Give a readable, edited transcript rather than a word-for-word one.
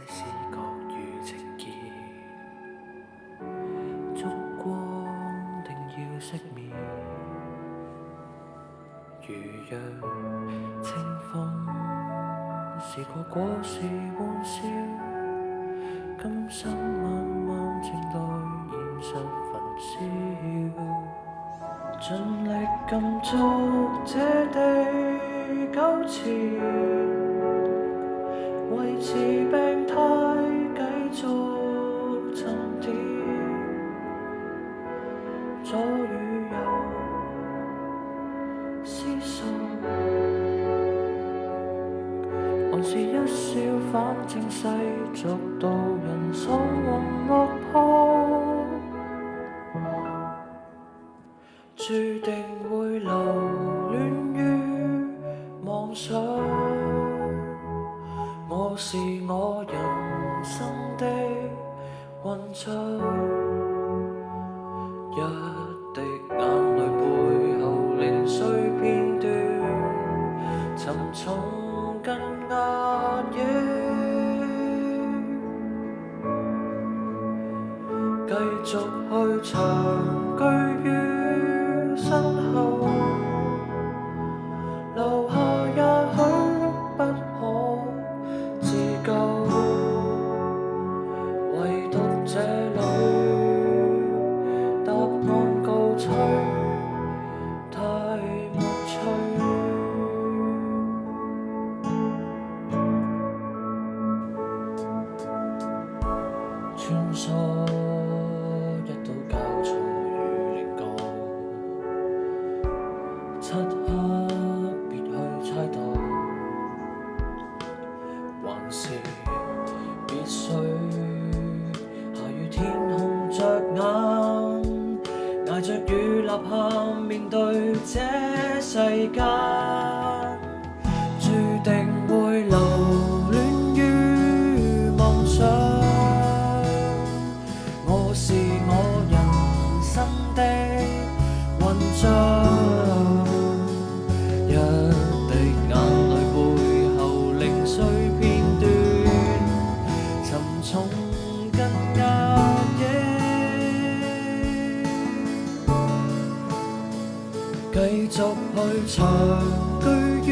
視覺與情結，燭光定要熄滅。如若清風是個過時玩笑，今生慢慢靜待現實焚燒，盡力禁足這地糾纏，維持病態繼續沉澱，左與右思索，還是一笑，反正世俗道人喪魂落魄，注定會留戀於妄想。我是我人生的溫章，一滴眼淚背後零碎片段，沉重更壓抑，繼續去長居於身後，留下也許不可自救，唯獨這裏答案告吹，太無趣。穿梭一刀交錯與稜角，漆黑別去猜度，還是必須下雨天紅着眼，捱着雨吶喊面對這世間，注定會留戀於夢想。我是我人生的溫章，一滴眼淚背後零碎片段，沉重更壓抑，繼續去長居於